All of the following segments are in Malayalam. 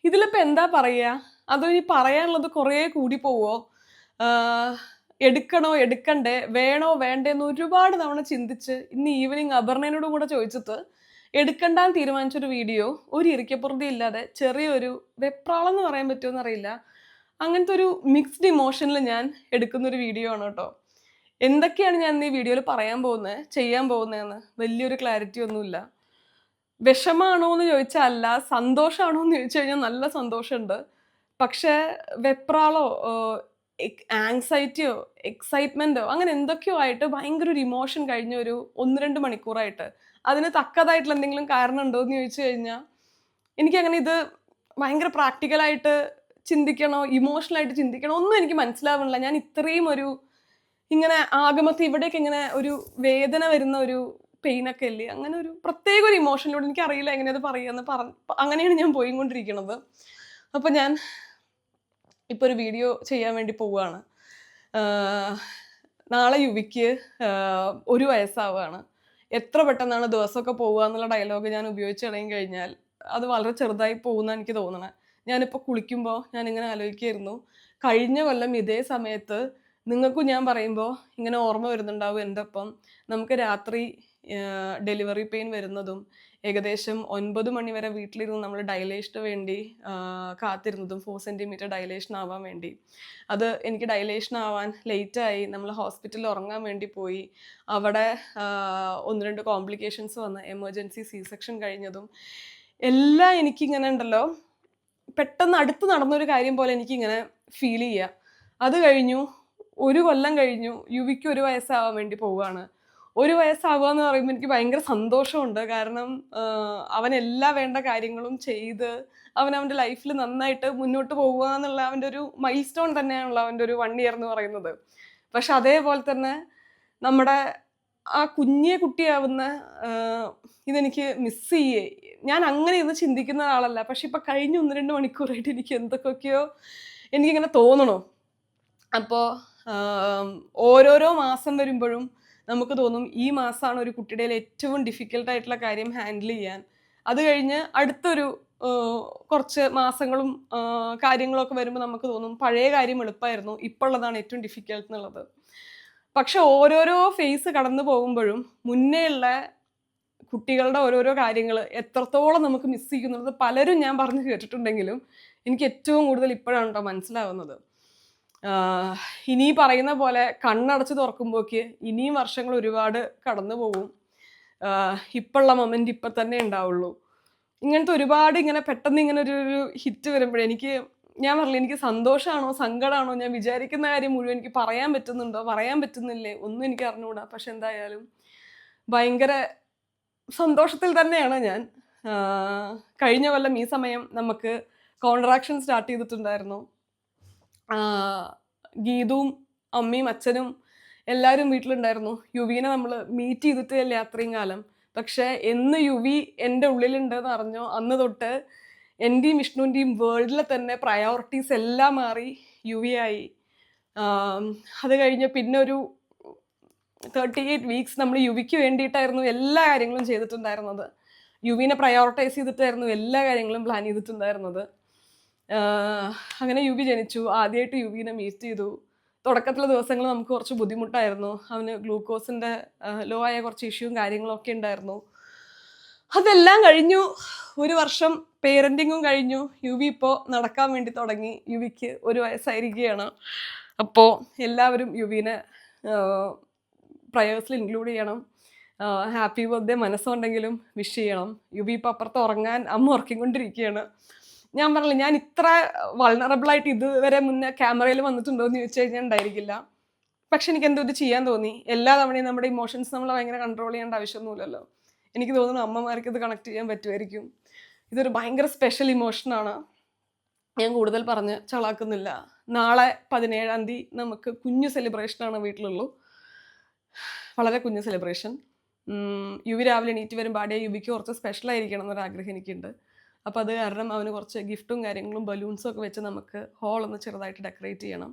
ഇതിലിപ്പോ എന്താ പറയാ? അതോ ഇനി പറയാനുള്ളത് കുറേ കൂടി പോവോ? ആഹ് എടുക്കണോ? എടുക്കണ്ടേ? വേണോ? വേണ്ടേന്ന് ഒരുപാട് തവണ ചിന്തിച്ച് ഇന്ന് ഈവനിങ് അപർണേനോട് കൂടെ ചോദിച്ചിട്ട് എടുക്കണ്ടാന്ന് തീരുമാനിച്ചൊരു വീഡിയോ ഒരു ഇരിക്കപ്പുറതി ഇല്ലാതെ ചെറിയൊരു വെപ്രാളം എന്ന് പറയാൻ പറ്റുമോന്ന് അറിയില്ല. അങ്ങനത്തെ ഒരു മിക്സ്ഡ് ഇമോഷനിൽ ഞാൻ എടുക്കുന്നൊരു വീഡിയോ ആണ് കേട്ടോ. എന്തൊക്കെയാണ് ഞാൻ ഇന്ന് ഈ വീഡിയോയിൽ പറയാൻ പോകുന്നത്, ചെയ്യാൻ പോകുന്നതെന്ന് വലിയൊരു ക്ലാരിറ്റി ഒന്നുമില്ല. വിഷമാണോ എന്ന് ചോദിച്ചാൽ അല്ല, സന്തോഷമാണോ എന്ന് ചോദിച്ചു കഴിഞ്ഞാൽ നല്ല സന്തോഷമുണ്ട്. പക്ഷേ വെപ്രാളോ ആങ്സൈറ്റിയോ എക്സൈറ്റ്മെന്റോ അങ്ങനെ എന്തൊക്കെയോ ആയിട്ട് ഭയങ്കര ഒരു ഇമോഷൻ കഴിഞ്ഞ ഒരു 1-2 മണിക്കൂറായിട്ട് അതിന് തക്കതായിട്ടുള്ള എന്തെങ്കിലും കാരണം ഉണ്ടോ എന്ന് ചോദിച്ചു കഴിഞ്ഞാൽ എനിക്കങ്ങനെ ഇത് ഭയങ്കര പ്രാക്ടിക്കലായിട്ട് ചിന്തിക്കണോ ഇമോഷണലായിട്ട് ചിന്തിക്കണോ ഒന്നും എനിക്ക് മനസ്സിലാവണില്ല. ഞാൻ ഇത്രയും ഒരു ഇങ്ങനെ ആഗമത്തിൽ ഇവിടേക്ക് ഇങ്ങനെ ഒരു വേദന വരുന്ന ഒരു പെയിനൊക്കെ ഇല്ലേ, അങ്ങനെ ഒരു പ്രത്യേക ഒരു ഇമോഷനിലൂടെ എനിക്കറിയില്ല എങ്ങനെ അത് പറയുകയെന്ന് അങ്ങനെയാണ് ഞാൻ പോയിക്കൊണ്ടിരിക്കുന്നത്. അപ്പം ഞാൻ ഇപ്പോൾ ഒരു വീഡിയോ ചെയ്യാൻ വേണ്ടി പോവുകയാണ്. നാളെ യുവിക്ക് 1 വയസ്സാവുകയാണ്. എത്ര പെട്ടെന്നാണ് ദിവസമൊക്കെ പോവുക എന്നുള്ള ഡയലോഗ് ഞാൻ ഉപയോഗിച്ച് തുടങ്ങി കഴിഞ്ഞാൽ അത് വളരെ ചെറുതായി പോകുന്ന എനിക്ക് തോന്നണേ. ഞാനിപ്പോൾ കുളിക്കുമ്പോൾ ഞാനിങ്ങനെ ആലോചിക്കുകയായിരുന്നു, കഴിഞ്ഞ കൊല്ലം ഇതേ സമയത്ത് നിങ്ങൾക്കും ഞാൻ പറയുമ്പോൾ ഇങ്ങനെ ഓർമ്മ വരുന്നുണ്ടാവും എൻ്റെ ഒപ്പം നമുക്ക് രാത്രി ഡെലിവറി പെയിൻ വരുന്നതും ഏകദേശം 9 മണി വരെ വീട്ടിലിരുന്ന് നമ്മൾ ഡയലേഷന് വേണ്ടി കാത്തിരുന്നതും 4 സെൻറ്റിമീറ്റർ ഡയലേഷൻ ആവാൻ വേണ്ടി. അത് എനിക്ക് ഡയലേഷൻ ആവാൻ ലേറ്റായി, നമ്മൾ ഹോസ്പിറ്റലിൽ ഉറങ്ങാൻ വേണ്ടി പോയി. അവിടെ 1-2 കോംപ്ലിക്കേഷൻസ് വന്ന് എമർജൻസി സി സെക്ഷൻ കഴിഞ്ഞതും എല്ലാം എനിക്കിങ്ങനെ ഉണ്ടല്ലോ പെട്ടെന്ന് അടുത്ത് നടന്നൊരു കാര്യം പോലെ എനിക്കിങ്ങനെ ഫീൽ ചെയ്യുക. അത് കഴിഞ്ഞു 1 കൊല്ലം കഴിഞ്ഞു, യുവിക്ക് 1 വയസ്സാവാൻ വേണ്ടി പോവുകയാണ്. 1 വയസ്സാവുക എന്ന് പറയുമ്പോൾ എനിക്ക് ഭയങ്കര സന്തോഷമുണ്ട്. കാരണം അവൻ എല്ലാ വേണ്ട കാര്യങ്ങളും ചെയ്ത് അവൻ അവൻ്റെ ലൈഫിൽ നന്നായിട്ട് മുന്നോട്ട് പോകുക എന്നുള്ള അവൻ്റെ ഒരു മൈൽ സ്റ്റോൺ തന്നെയാണല്ലോ അവൻ്റെ ഒരു 1 ഇയർ എന്ന് പറയുന്നത്. പക്ഷെ അതേപോലെ തന്നെ നമ്മുടെ ആ കുട്ടിയാവുന്ന ഇതെനിക്ക് മിസ് ചെയ്യേ. ഞാൻ അങ്ങനെ ഇത് ചിന്തിക്കുന്ന ഒരാളല്ല. പക്ഷെ ഇപ്പം കഴിഞ്ഞ 1-2 മണിക്കൂറായിട്ട് എനിക്ക് എന്തൊക്കെയൊക്കെയോ എനിക്കിങ്ങനെ തോന്നണു. അപ്പോൾ ഓരോരോ മാസം വരുമ്പോഴും നമുക്ക് തോന്നും ഈ മാസമാണ് ഒരു കുട്ടിയുടെ ഏറ്റവും ഡിഫിക്കൽട്ടായിട്ടുള്ള കാര്യം ഹാൻഡിൽ ചെയ്യാൻ. അത് കഴിഞ്ഞ് അടുത്തൊരു കുറച്ച് മാസങ്ങളും കാര്യങ്ങളൊക്കെ വരുമ്പോൾ നമുക്ക് തോന്നും പഴയ കാര്യം എളുപ്പമായിരുന്നു, ഇപ്പോൾ ഉള്ളതാണ് ഏറ്റവും ഡിഫിക്കൽട്ട് എന്നുള്ളത്. പക്ഷെ ഓരോരോ ഫേസ് കടന്നു പോകുമ്പോഴും മുന്നേ ഉള്ള കുട്ടികളുടെ ഓരോരോ കാര്യങ്ങൾ എത്രത്തോളം നമുക്ക് മിസ് ചെയ്യുന്നത് പലരും ഞാൻ പറഞ്ഞു കേട്ടിട്ടുണ്ടെങ്കിലും എനിക്ക് ഏറ്റവും കൂടുതൽ ഇപ്പോഴാണ് കേട്ടോ മനസ്സിലാവുന്നത്. ഇനി പറയുന്ന പോലെ കണ്ണടച്ച് തുറക്കുമ്പോഴേക്ക് ഇനിയും വർഷങ്ങൾ ഒരുപാട് കടന്നു പോകും. ഇപ്പോഴുള്ള മൊമെന്റ് ഇപ്പം തന്നെ ഉണ്ടാവുള്ളൂ. ഇങ്ങനത്തെ ഒരുപാട് ഇങ്ങനെ പെട്ടെന്ന് ഇങ്ങനെ ഒരു ഹിറ്റ് വരുമ്പോഴേ ഞാൻ പറഞ്ഞില്ല, എനിക്ക് സന്തോഷമാണോ സങ്കടമാണോ, ഞാൻ വിചാരിക്കുന്ന കാര്യം മുഴുവൻ എനിക്ക് പറയാൻ പറ്റുന്നുണ്ടോ പറയാൻ പറ്റുന്നില്ലേ ഒന്നും എനിക്ക് അറിഞ്ഞുകൂടാ. പക്ഷെ എന്തായാലും ഭയങ്കര സന്തോഷത്തിൽ തന്നെയാണ് ഞാൻ. കഴിഞ്ഞ കൊല്ലം ഈ സമയം നമുക്ക് കോൺട്രാക്ഷൻ സ്റ്റാർട്ട് ചെയ്തിട്ടുണ്ടായിരുന്നു. ഗീതുവും അമ്മയും അച്ഛനും എല്ലാവരും വീട്ടിലുണ്ടായിരുന്നു. യുവീനെ നമ്മൾ മീറ്റ് ചെയ്തിട്ടില്ല അത്രയും കാലം. പക്ഷെ എന്ന് യുവി എൻ്റെ ഉള്ളിലുണ്ടെന്ന് അറിഞ്ഞോ അന്ന് തൊട്ട് എൻ്റെയും വിഷ്ണുവിൻ്റെയും വേൾഡിലെ തന്നെ പ്രയോറിറ്റീസ് എല്ലാം മാറി യുവിയായി. അത് കഴിഞ്ഞ് പിന്നെ ഒരു 38 വീക്സ് നമ്മൾ യുവിക്ക് വേണ്ടിയിട്ടായിരുന്നു എല്ലാ കാര്യങ്ങളും ചെയ്തിട്ടുണ്ടായിരുന്നത്. യുവിനെ പ്രയോറിറ്റൈസ് ചെയ്തിട്ടായിരുന്നു എല്ലാ കാര്യങ്ങളും പ്ലാൻ ചെയ്തിട്ടുണ്ടായിരുന്നത്. അങ്ങനെ യുവി ജനിച്ചു. ആദ്യമായിട്ട് യുവിനെ മീറ്റ് ചെയ്തു. തുടക്കത്തിലെ ദിവസങ്ങൾ നമുക്ക് കുറച്ച് ബുദ്ധിമുട്ടായിരുന്നു. അവന് ഗ്ലൂക്കോസിൻ്റെ ലോ ആയ കുറച്ച് ഇഷ്യൂവും കാര്യങ്ങളൊക്കെ ഉണ്ടായിരുന്നു. അതെല്ലാം കഴിഞ്ഞു. 1 വർഷം പേരൻറ്റിങ്ങും കഴിഞ്ഞു. യുവി ഇപ്പോൾ നടക്കാൻ വേണ്ടി തുടങ്ങി. യുവിക്ക് 1 വയസ്സായിരിക്കുകയാണ്. അപ്പോൾ എല്ലാവരും യുവിനെ പ്രയേഴ്സിൽ ഇൻക്ലൂഡ് ചെയ്യണം. ഹാപ്പി ബർത്ത്ഡേ മനസ്സുണ്ടെങ്കിലും വിഷ് ചെയ്യണം. യുവി ഇപ്പോൾ അപ്പുറത്ത് ഉറങ്ങാൻ അമ്മ ഉറക്കിക്കൊണ്ടിരിക്കുകയാണ്. ഞാൻ പറഞ്ഞില്ല, ഞാൻ ഇത്ര വൾണറബിളായിട്ട് ഇതുവരെ മുന്നേ ക്യാമറയിൽ വന്നിട്ടുണ്ടോ എന്ന് ചോദിച്ചു കഴിഞ്ഞാൽ ഉണ്ടായിരിക്കില്ല. പക്ഷെ എനിക്ക് എന്തോ ഇത് ചെയ്യാൻ തോന്നി. എല്ലാ തവണയും നമ്മുടെ ഇമോഷൻസ് നമ്മൾ ഭയങ്കര കൺട്രോൾ ചെയ്യേണ്ട ആവശ്യമൊന്നുമില്ലല്ലോ. എനിക്ക് തോന്നുന്നു അമ്മമാർക്ക് ഇത് കണക്ട് ചെയ്യാൻ പറ്റുമായിരിക്കും. ഇതൊരു ഭയങ്കര സ്പെഷ്യൽ ഇമോഷനാണ്. ഞാൻ കൂടുതൽ പറഞ്ഞ് ചളാക്കുന്നില്ല. നാളെ 17-ാം തീയതി നമുക്ക് കുഞ്ഞു സെലിബ്രേഷനാണ് വീട്ടിലുള്ളൂ. വളരെ കുഞ്ഞു സെലിബ്രേഷൻ. യുവി രാവിലെ എണീറ്റ് വരും പാടിയ യുവിക്ക് കുറച്ച് സ്പെഷ്യലായിരിക്കണം എന്നൊരാഗ്രഹം എനിക്കുണ്ട്. അപ്പോൾ അത് കാരണം അവന് കുറച്ച് ഗിഫ്റ്റും കാര്യങ്ങളും ബലൂൺസും ഒക്കെ വെച്ച് നമുക്ക് ഹോളൊന്ന് ചെറുതായിട്ട് ഡെക്കറേറ്റ് ചെയ്യണം.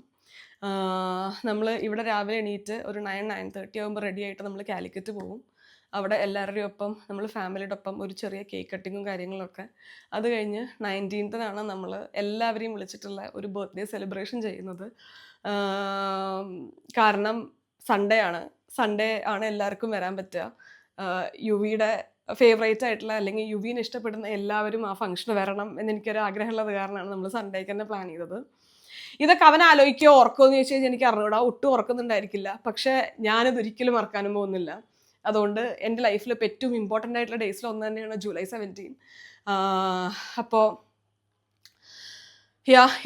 നമ്മൾ ഇവിടെ രാവിലെ എണീറ്റ് ഒരു 9-9:30 ആകുമ്പോൾ റെഡി ആയിട്ട് നമ്മൾ കാലിക്കറ്റ് പോകും. അവിടെ എല്ലാവരുടെയും ഒപ്പം നമ്മൾ ഫാമിലിയുടെ ഒപ്പം ഒരു ചെറിയ കേക്ക് കട്ടിങ്ങും കാര്യങ്ങളൊക്കെ. അത് കഴിഞ്ഞ് 19th നമ്മൾ എല്ലാവരെയും വിളിച്ചിട്ടുള്ള ഒരു ബർത്ത്ഡേ സെലിബ്രേഷൻ ചെയ്യുന്നത്. കാരണം സൺഡേ ആണ് എല്ലാവർക്കും വരാൻ പറ്റുക. യുവിയുടെ ഫേവറേറ്റ് ആയിട്ടുള്ള അല്ലെങ്കിൽ യുവിനെ ഇഷ്ടപ്പെടുന്ന എല്ലാവരും ആ ഫംഗ്ഷന് വരണം എന്നെനിക്കൊരു ആഗ്രഹമുള്ളത് കാരണമാണ് നമ്മൾ സൺഡേക്ക് തന്നെ പ്ലാൻ ചെയ്തത്. ഇതൊക്കെ അവൻ ആലോചിക്കുകയോ ഓർക്കുമോ എന്ന് ചോദിച്ചു കഴിഞ്ഞാൽ എനിക്ക് അറിഞ്ഞൂടാ, ഒട്ടും ഓർക്കുന്നുണ്ടായിരിക്കില്ല. പക്ഷെ ഞാനിതൊരിക്കലും മറക്കാനും പോകുന്നില്ല. അതുകൊണ്ട് എൻ്റെ ലൈഫിൽ ഇപ്പോൾ ഏറ്റവും ഇമ്പോർട്ടൻ്റ് ആയിട്ടുള്ള ഡേയ്സിൽ ഒന്ന് തന്നെയാണ് July 17. അപ്പോൾ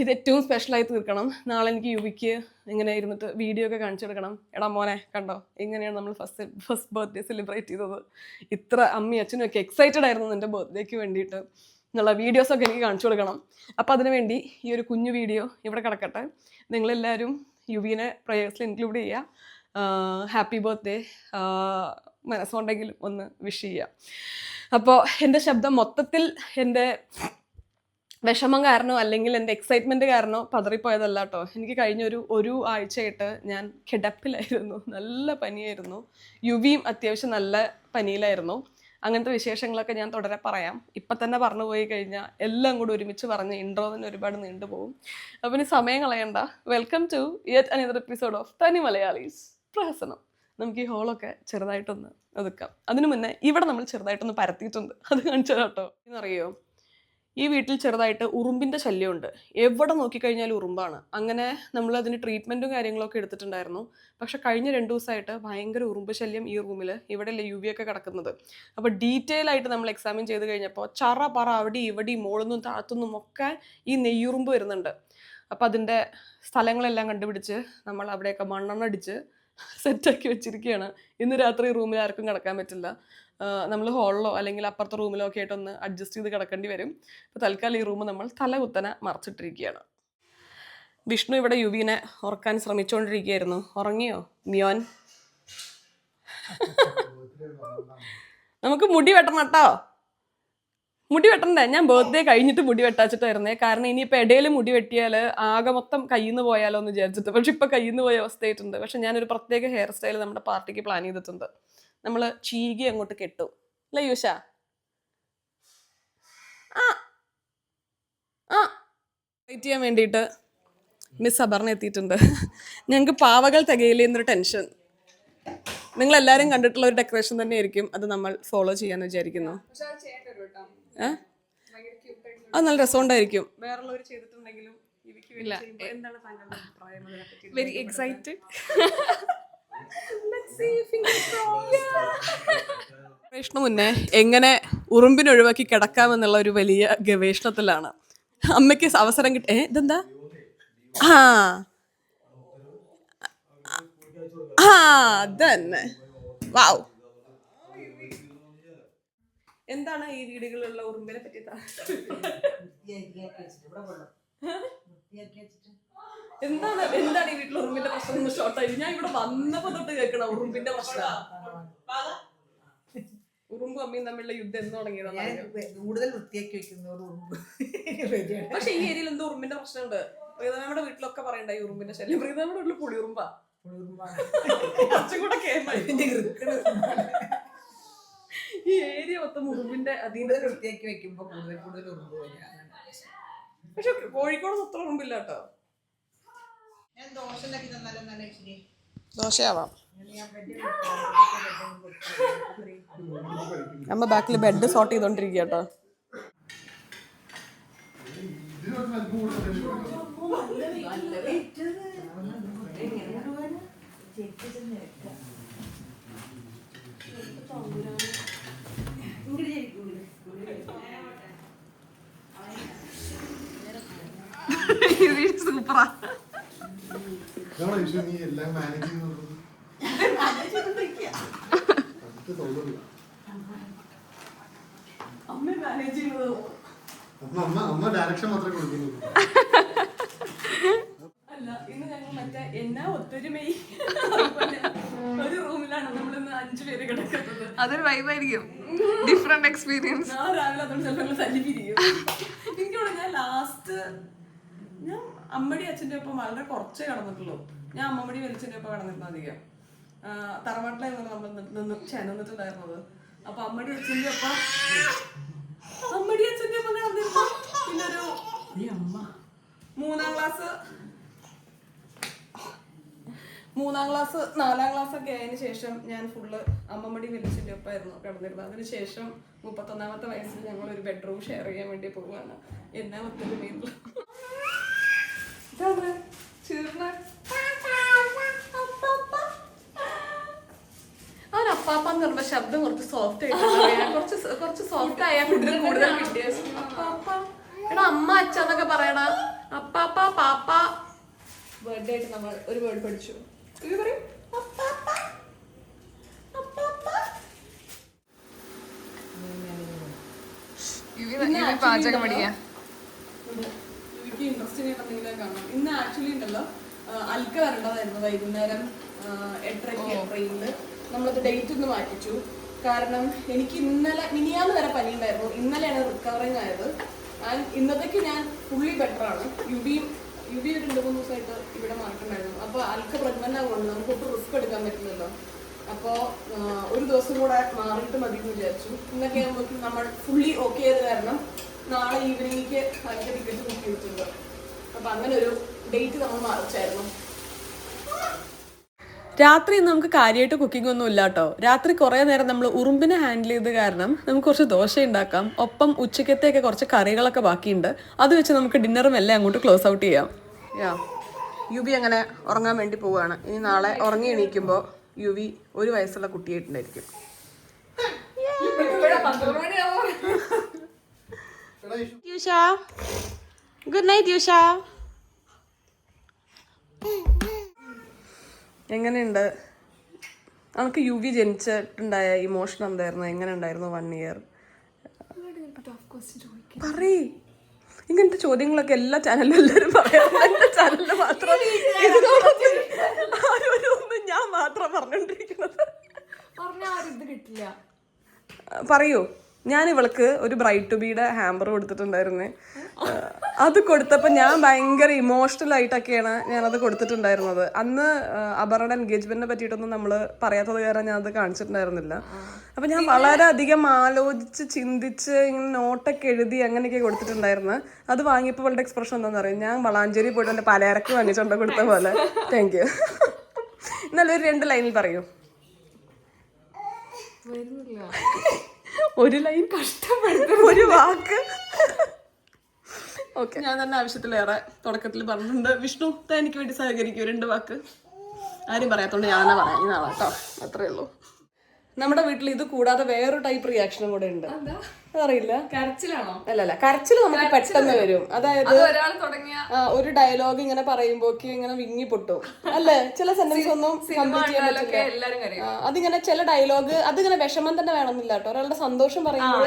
ഇത് ഏറ്റവും സ്പെഷ്യലായി തീർക്കണം. നാളെ എനിക്ക് യുവിക്ക് ഇങ്ങനെ ഇരുന്നിട്ട് വീഡിയോ ഒക്കെ കാണിച്ചെടുക്കണം. എടാ മോനെ കണ്ടോ, ഇങ്ങനെയാണ് നമ്മൾ ഫസ്റ്റ് ബർത്ത്ഡേ സെലിബ്രേറ്റ് ചെയ്തത്. ഇത്ര അമ്മയും അച്ഛനും ഒക്കെ എക്സൈറ്റഡ് ആയിരുന്നു എൻ്റെ ബർത്ത്ഡേക്ക് വേണ്ടിയിട്ട് എന്നുള്ള വീഡിയോസൊക്കെ എനിക്ക് കാണിച്ചു കൊടുക്കണം. അപ്പോൾ അതിനുവേണ്ടി ഈ ഒരു കുഞ്ഞു വീഡിയോ ഇവിടെ കിടക്കട്ടെ. നിങ്ങളെല്ലാവരും യുവിനെ പ്രേയേഴ്സിൽ ഇൻക്ലൂഡ് ചെയ്യുക. ഹാപ്പി ബർത്ത്ഡേ മനസ്സുണ്ടെങ്കിലും ഒന്ന് വിഷ് ചെയ്യുക. അപ്പോൾ എൻ്റെ ശബ്ദം മൊത്തത്തിൽ എൻ്റെ വിഷമം കാരണമോ അല്ലെങ്കിൽ എൻ്റെ എക്സൈറ്റ്മെൻറ്റ് കാരണമോ പതറിപ്പോയതല്ല കേട്ടോ. എനിക്ക് കഴിഞ്ഞ ഒരു ആഴ്ചയായിട്ട് ഞാൻ കിടപ്പിലായിരുന്നു, നല്ല പനിയായിരുന്നു. യുവിയും അത്യാവശ്യം നല്ല പനിയിലായിരുന്നു. അങ്ങനത്തെ വിശേഷങ്ങളൊക്കെ ഞാൻ തുടരെ പറയാം. ഇപ്പം തന്നെ പറഞ്ഞു പോയി കഴിഞ്ഞാൽ എല്ലാം കൂടി ഒരുമിച്ച് പറഞ്ഞ് ഇൻട്രോ തന്നെ ഒരുപാട് നീണ്ടുപോകും. അപ്പം ഇനി സമയം കളയണ്ട. Welcome to yet another episode of തനി മലയാളീസ് പ്രഹസനം. നമുക്ക് ഈ ഹോളൊക്കെ ചെറുതായിട്ടൊന്ന് ഒതുക്കാം. അതിനു മുന്നേ ഇവിടെ നമ്മൾ ചെറുതായിട്ടൊന്ന് പരത്തിയിട്ടുണ്ട്, അത് കാണിച്ചു കേട്ടോ. എന്നറിയോ, ഈ വീട്ടിൽ ചെറുതായിട്ട് ഉറുമ്പിൻ്റെ ശല്യമുണ്ട്. എവിടെ നോക്കിക്കഴിഞ്ഞാലും ഉറുമ്പാണ്. അങ്ങനെ നമ്മൾ അതിന് ട്രീറ്റ്മെൻറ്റും കാര്യങ്ങളൊക്കെ എടുത്തിട്ടുണ്ടായിരുന്നു. പക്ഷെ കഴിഞ്ഞ 2 ദിവസമായിട്ട് ഭയങ്കര ഉറുമ്പ് ശല്യം ഈ റൂമിൽ. ഇവിടെയല്ലേ യുവിയൊക്കെ കിടക്കുന്നത്. അപ്പോൾ ഡീറ്റെയിൽ ആയിട്ട് നമ്മൾ എക്സാമിൻ ചെയ്ത് കഴിഞ്ഞപ്പോൾ പറ അവിടെ ഇവിടെയും മോളിന്നും താഴത്തുനിന്നും ഒക്കെ ഈ നെയ്യുറുമ്പ് വരുന്നുണ്ട്. അപ്പോൾ അതിൻ്റെ സ്ഥലങ്ങളെല്ലാം കണ്ടുപിടിച്ച് നമ്മൾ അവിടെയൊക്കെ മണ്ണെണ്ണടിച്ച് സെറ്റാക്കി വെച്ചിരിക്കുകയാണ്. ഇന്ന് രാത്രി റൂമിൽ ആർക്കും കിടക്കാൻ പറ്റില്ല. നമ്മൾ ഹാളിലോ അല്ലെങ്കിൽ അപ്പുറത്തെ റൂമിലോ ഒക്കെ ആയിട്ടൊന്ന് അഡ്ജസ്റ്റ് ചെയ്ത് കിടക്കേണ്ടി വരും. അപ്പോൾ തൽക്കാലം ഈ റൂം നമ്മൾ തലകുത്തനെ മറച്ചിട്ടിരിക്കുകയാണ്. വിഷ്ണു ഇവിടെ യുവിനെ ഉറക്കാൻ ശ്രമിച്ചുകൊണ്ടിരിക്കുകയായിരുന്നു. ഉറങ്ങിയോ മിയോൻ? നമുക്ക് മുടി വെട്ടണം കേട്ടോ. മുടി വെട്ടണ്ടേ? ഞാൻ ബർത്ത്ഡേ കഴിഞ്ഞിട്ട് മുടി വെട്ടാച്ചിട്ടായിരുന്നേ. കാരണം ഇനിയിപ്പോൾ ഇടയിൽ മുടി വെട്ടിയാൽ ആകെ മൊത്തം കയ്യിൽ നിന്ന് പോയാലോ എന്ന് വിചാരിച്ചിട്ട്. പക്ഷെ ഇപ്പം കയ്യിൽ നിന്ന് പോയ അവസ്ഥയായിട്ടുണ്ട്. പക്ഷെ ഞാനൊരു പ്രത്യേക ഹെയർ സ്റ്റൈൽ നമ്മുടെ പാർട്ടിക്ക് പ്ലാൻ ചെയ്തിട്ടുണ്ട്. നമ്മൾ ചീകി അങ്ങോട്ട് കെട്ടും അല്ലേ യൂഷ? വെയിറ്റ് ചെയ്യാൻ വേണ്ടിയിട്ട് മിസ് അപർണ എത്തിയിട്ടുണ്ട്. ഞങ്ങൾക്ക് പാവകൾ തികയില്ലേ എന്നൊരു ടെൻഷൻ. നിങ്ങളെല്ലാവരും കണ്ടിട്ടുള്ള ഒരു ഡെക്കറേഷൻ തന്നെ ആയിരിക്കും. അത് നമ്മൾ ഫോളോ ചെയ്യാന്ന് വിചാരിക്കുന്നു. അത് നല്ല രസമുണ്ടായിരിക്കും. വേറുള്ളവർ ചെയ്തിട്ടുണ്ടെങ്കിലും വെരി എക്സൈറ്റഡ്. ഗവേഷണ മുന്നേ എങ്ങനെ ഉറുമ്പിനെ ഒഴിവാക്കി കിടക്കാമെന്നുള്ള ഒരു വലിയ ഗവേഷണത്തിലാണ്. അമ്മയ്ക്ക് അവസരം ഇതെന്താ? അതന്നെ. വാവ്. എന്താണ് ഈ വീടുകളിലുള്ള ഉറുമ്പിനെ പറ്റി? എന്താണ് ഈ വീട്ടിൽ ഉറുമ്പിന്റെ പ്രശ്നം? ഷോർട്ടായി ഞാൻ ഇവിടെ വന്നപ്പോ തൊട്ട് കേൾക്കണം ഉറുമ്പിന്റെ പ്രശ്നം. ഉറുമ്പും അമ്മയും തമ്മിലുള്ള യുദ്ധം എന്ന് തുടങ്ങിയതാണ്. കൂടുതൽ വൃത്തിയാക്കി വെക്കുന്നതോട് പക്ഷെ ഈ ഏരിയയിൽ എന്തോ ഉറുമ്പിന്റെ പ്രശ്നമുണ്ട്. പ്രീതമ്മയുടെ വീട്ടിലൊക്കെ പറയണ്ട ഈ ഉറുമ്പിന്റെ ശല്യം. പ്രീതമ്മയുടെ വീട്ടിൽ പുളി ഉറുമ്പാ. കുറച്ചുകൂടെ ഈ ഏരിയ മൊത്തം ഉറുമ്പിന്റെ അധീനത. വൃത്തിയാക്കി വെക്കുമ്പോ കൂടുതൽ ഉറുമ്പ് വരിക. പക്ഷെ കോഴിക്കോട് അത്ര ഉറുമ്പില്ല കേട്ടോ. ദോശയാവാം. അമ്മ ബാക്കിൽ ബെഡ് സോർട്ട് ചെയ്തോണ്ടിരിക്കുക കേട്ടോ. സൂപ്പറാ. അല്ല, ഇന്ന് ഞങ്ങൾ മറ്റേ എന്നാ ഒത്തൊരുമയി ഒരു റൂമിലാണ് നമ്മളിന്ന് 5 പേര് കിടക്കുന്നത്. അതൊരു വൈബായിരിക്കും. Different experience. നാളെ രാവിലെ അതുകൊണ്ട് ചിലപ്പോൾ തല്ലിപ്പിരിക്കും. എനിക്കോട് ഞാൻ അമ്മടി അച്ഛൻ്റെ ഒപ്പം വളരെ കുറച്ചേ കടന്നിട്ടുള്ളൂ. ഞാൻ അമ്മമ്മടി വലിച്ചതിൻ്റെ ഒപ്പം കടന്നിരുന്നു അധികം. തറവാട്ടിലായിരുന്നു നമ്മൾ നിന്നിട്ടുണ്ടായിരുന്നത്. അപ്പൊ അമ്മടി അച്ഛൻ്റെ ഒപ്പം നടന്നിരുന്നു. പിന്നെ ഒരു മൂന്നാം ക്ലാസ് 4ാം ക്ലാസ് ഒക്കെ ആയതിനു ശേഷം ഞാൻ ഫുള്ള് അമ്മമ്മടി വലിച്ചിൻ്റെ ഒപ്പമായിരുന്നു കിടന്നിരുന്നത്. അതിനുശേഷം 31ാമത്തെ വയസ്സിൽ ഞങ്ങൾ ഒരു ബെഡ്റൂം ഷെയർ ചെയ്യാൻ വേണ്ടി പോവുകയാണ്. എന്നാ മറ്റൊരു വീട്ടിൽ അവൻ അപ്പാപ്പാന്ന് പറയുമ്പോ ശബ്ദം കുറച്ച് സോഫ്റ്റ് ആയിട്ട് കുറച്ച് സോഫ്റ്റ് ആയാൽ കൂടുതൽ കിട്ടിയ അപ്പാപ്പ. എടാ അമ്മ അച്ഛന്നൊക്കെ പറയണ അപ്പാപ്പ പാപ്പ. ബർത്ത്ഡേ ആയിട്ട് നമ്മൾ ഒരു വേർഡ് പഠിച്ചു. ഇത് പറയും അപ്പാപ്പ അപ്പാപ്പ. പാചകം പഠിക്കാം. എനിക്ക് ഇൻട്രസ്റ്റിംഗ് ആയിട്ട് എന്തെങ്കിലും കാണാം. ഇന്ന് ആക്ച്വലി ഉണ്ടല്ലോ അൽക്ക വരേണ്ടതായിരുന്നു വൈകുന്നേരം 8:30 ട്രെയിനിൽ. നമ്മളത് ഡേറ്റ് ഒന്ന് മാറ്റിച്ചു. കാരണം എനിക്ക് മിനിയാന്ന് വരെ പനി ഉണ്ടായിരുന്നു. ഇന്നലെയാണ് റിക്കവറിങ് ആയത്. ആൻഡ് ഇന്നത്തേക്ക് ഞാൻ ഫുള്ളി ബെറ്റർ ആണ്. യുവി ഒരു 2-3 ദിവസമായിട്ട് ഇവിടെ മാറ്റുണ്ടായിരുന്നു. അപ്പോൾ അൽക്ക പ്രഗ്നന്റ് ആവുകൊണ്ട് നമുക്ക് ഒട്ടും റിസ്ക് എടുക്കാൻ പറ്റില്ലല്ലോ. അപ്പോൾ ഒരു ദിവസം കൂടെ മാറിയിട്ട് മതി എന്ന് വിചാരിച്ചു. ഇന്നൊക്കെ ആകുമ്പോൾ നമ്മൾ ഫുള്ളി ഓക്കെ ആയത് കാരണം നാളെ ഈവനിങ്ങിക്ക് അൽക്ക ടിക്കറ്റ് ബുക്ക് ചെയ്തിട്ടുണ്ട്. അപ്പം അങ്ങനെ ഒരു ഡേറ്റ് നമ്മൾ മാറിച്ചായിരുന്നു. രാത്രി നമുക്ക് കാര്യമായിട്ട് കുക്കിംഗ് ഒന്നും ഇല്ല കേട്ടോ. രാത്രി കുറേ നേരം നമ്മൾ ഉറുമ്പിനെ ഹാൻഡിൽ ചെയ്ത് കാരണം നമുക്ക് കുറച്ച് ദോശ ഉണ്ടാക്കാം. ഒപ്പം ഉച്ചക്കത്തെയൊക്കെ കുറച്ച് കറികളൊക്കെ ബാക്കിയുണ്ട്. അത് വെച്ച് നമുക്ക് ഡിന്നറും എല്ലാം അങ്ങോട്ട് ക്ലോസ് ഔട്ട് ചെയ്യാം. യുവി അങ്ങനെ ഉറങ്ങാൻ വേണ്ടി പോവുകയാണ്. ഇനി നാളെ ഉറങ്ങി എണീക്കുമ്പോൾ യുവി 1 വയസ്സുള്ള കുട്ടിയായിട്ടുണ്ടായിരിക്കും. Good night യൂഷ. എങ്ങനെയുണ്ട് നമുക്ക് യുവി ജനിച്ചിട്ടുണ്ടായ ഇമോഷൻ എന്തായിരുന്നു? എങ്ങനെ ഉണ്ടായിരുന്നു 1 ഇയർ? പറയ്. ഇങ്ങനത്തെ ചോദ്യങ്ങളൊക്കെ എല്ലാ ചാനലിലും എല്ലാവരും പറയാം. എന്റെ ചാനലിൽ മാത്രം ആരോരൊന്നും ഞാൻ മാത്രം പറഞ്ഞോണ്ടിരിക്കുന്നത്. പറയൂ. ഞാൻ ഇവൾക്ക് ഒരു ബ്രൈഡ് ടു ബിയുടെ ഹാമ്പർ കൊടുത്തിട്ടുണ്ടായിരുന്നേ. അത് കൊടുത്തപ്പോൾ ഞാൻ ഭയങ്കര ഇമോഷണൽ ആയിട്ടൊക്കെയാണ് ഞാനത് കൊടുത്തിട്ടുണ്ടായിരുന്നത്. അന്ന് അപർണയുടെ എൻഗേജ്മെന്റിനെ പറ്റിയിട്ടൊന്നും നമ്മൾ പറയാത്തത് കാരണം ഞാൻ അത് കാണിച്ചിട്ടുണ്ടായിരുന്നില്ല. അപ്പം ഞാൻ വളരെയധികം ആലോചിച്ച് ചിന്തിച്ച് ഇങ്ങനെ നോട്ടൊക്കെ എഴുതി അങ്ങനെയൊക്കെ കൊടുത്തിട്ടുണ്ടായിരുന്നു. അത് വാങ്ങിയപ്പോൾ അവളുടെ എക്സ്പ്രഷൻ എന്താണെന്ന് അറിയാം. ഞാൻ വളാഞ്ചേരി പോയിട്ട് എൻ്റെ പലചരക്ക് വാങ്ങിച്ചുകൊണ്ട് കൊടുത്ത പോലെ. Thank you. എന്നാലും ഒരു 2 ലൈനിൽ പറയൂ. ഒരു ലൈൻ കഷ്ടപ്പെടുത്തും, ഒരു വാക്ക്. ഓക്കെ, ഞാൻ തന്നെ ആവശ്യത്തിലേറെ തുടക്കത്തിൽ പറഞ്ഞിട്ടുണ്ട്. വിഷ്ണു എനിക്ക് വേണ്ടി സഹകരിക്കും 2 വാക്ക്. ആരും പറയാത്തോണ്ട് ഞാൻ തന്നെ പറയാം. ഈ നാളെ കേട്ടോ, അത്രേ ഉള്ളൂ. നമ്മുടെ വീട്ടിൽ ഇത് കൂടാതെ വേറൊരു ടൈപ്പ് റിയാക്ഷനും കൂടെ ഉണ്ട്. അതറിയില്ല. കരച്ചിലാണോ? അല്ലല്ല, കരച്ചിൽ നമുക്ക് പെട്ടെന്ന് വരും. അതായത് ഒരു ഡയലോഗ് ഇങ്ങനെ പറയുമ്പോക്ക് ഇങ്ങനെ വിങ്ങി പൊട്ടും അല്ലേ? ചില സെന്റൻസ് ഒന്നും അതിങ്ങനെ ചില ഡയലോഗ് അതിങ്ങനെ വിഷമം തന്നെ വേണമെന്നില്ല കേട്ടോ. ഒരാളുടെ സന്തോഷം പറയുമ്പോൾ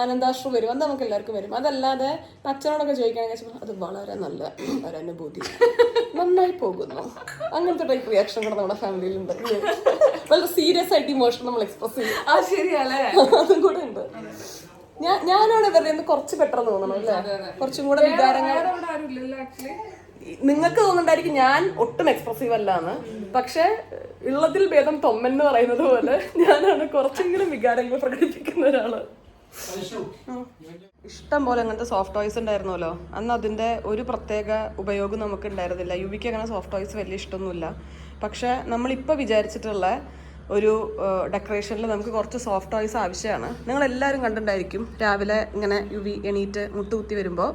ആനന്ദാശ്രു വരും. അത് നമുക്ക് എല്ലാവർക്കും വരും. അതല്ലാതെ അച്ഛനോടൊക്കെ ചോദിക്കുകയാണെങ്കിൽ അത് വളരെ നല്ല ഒരു അനുഭൂതി, നന്നായി പോകുന്നു, അങ്ങനത്തെ ടൈപ്പ് റിയാക്ഷൻ കൂടെ നമ്മുടെ ഫാമിലിയിലുണ്ട്. വളരെ സീരിയസ് ആയിട്ട് ഇമോഷൻ നമ്മൾ എക്സ്പ്രസ് ചെയ്യും. അതും കൂടെ ഉണ്ട്. ഞാനാണ് ഇവരുടെ കുറച്ച് ബെറ്റർ തോന്നണം അല്ലേ? കുറച്ചും കൂടെ വികാരങ്ങൾ നിങ്ങൾക്ക് തോന്നുന്നുണ്ടായിരിക്കും ഞാൻ ഒട്ടും എക്സ്പ്രസീവ് അല്ലാന്ന്. പക്ഷെ ഉള്ളതിൽ ഭേദം തൊമ്മൻ എന്ന് പറയുന്നത് പോലെ ഞാനാണ് കുറച്ചെങ്കിലും വികാരങ്ങൾ പ്രകടിപ്പിക്കുന്ന ഒരാള്. ഇഷ്ടം പോലെ അങ്ങനത്തെ സോഫ്റ്റ് ടോയ്സ് ഉണ്ടായിരുന്നല്ലോ അന്ന്. അതിന്റെ ഒരു പ്രത്യേക ഉപയോഗം നമുക്ക് ഉണ്ടായിരുന്നില്ല. യുവിക്ക് അങ്ങനെ സോഫ്റ്റ് ടോയ്സ് വലിയ ഇഷ്ടമൊന്നുമില്ല. പക്ഷെ നമ്മളിപ്പോൾ വിചാരിച്ചിട്ടുള്ള ഒരു ഡെക്കറേഷനിൽ നമുക്ക് കുറച്ച് സോഫ്റ്റ് ടോയ്സ് ആവശ്യമാണ്. നിങ്ങളെല്ലാവരും കണ്ടിട്ടുണ്ടായിരിക്കും രാവിലെ ഇങ്ങനെ യുവി എണീറ്റ് മുട്ടുകുത്തി വരുമ്പോൾ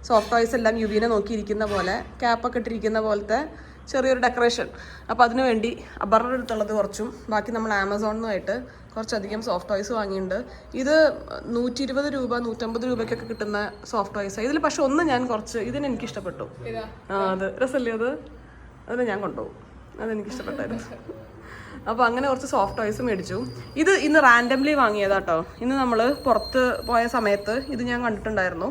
സോഫ്റ്റ് ടോയ്സ് എല്ലാം യുവിനെ നോക്കിയിരിക്കുന്ന പോലെ ക്യാപ്പൊക്കെ ഇട്ടിരിക്കുന്ന പോലത്തെ ചെറിയൊരു ഡെക്കറേഷൻ. അപ്പോൾ അതിനു വേണ്ടി അബറുടെ അടുത്തുള്ളത് കുറച്ചും ബാക്കി നമ്മൾ ആമസോണിൽ നിന്നായിട്ട് കുറച്ചധികം സോഫ്റ്റ് ടോയ്സ് വാങ്ങിയിട്ടുണ്ട്. ഇത് 120 രൂപ 150 രൂപയ്ക്കൊക്കെ കിട്ടുന്ന സോഫ്റ്റ് ടോയ്സ്. ഇതിൽ പക്ഷെ ഒന്ന് ഞാൻ കുറച്ച് ഇതിന് എനിക്ക് ഇഷ്ടപ്പെട്ടു. അത് രസമല്ലേ? അതിന് ഞാൻ കൊണ്ടുപോകും. അതെനിക്കിഷ്ടപ്പെട്ടായിരുന്നു. അപ്പോൾ അങ്ങനെ കുറച്ച് സോഫ്റ്റ് ടോയ്സ് മേടിച്ചു. ഇത് ഇന്ന് റാൻഡംലി വാങ്ങിയതാട്ടോ. ഇന്ന് നമ്മൾ പുറത്ത് പോയ സമയത്ത് ഇത് ഞാൻ കണ്ടിട്ടുണ്ടായിരുന്നു.